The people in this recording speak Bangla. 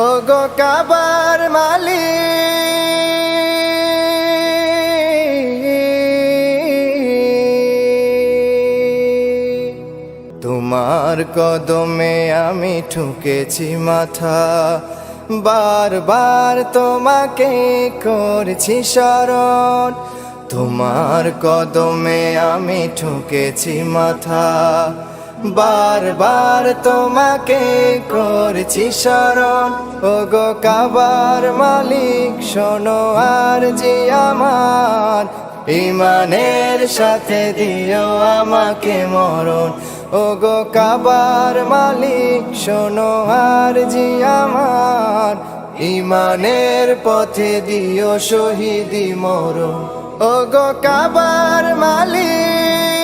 ও গো কাবার মালিক, তোমার কদমে আমি ঠুকেছি মাথা, বারবার তোমাকে করছি শরণ। তোমার কদমে আমি ঠুকেছি মাথা, বারবার তোমাকে করছি শরণ। ও গো কাবার মালিক, শোনো আরজি আমার, ঈমানের সাথে দিও আমাকে মরণ। ও গো কাবার মালিক, শোনো আরজি আমার, ঈমানের পথে দিও শহীদি মরণ। ও গো কাবার মালিক,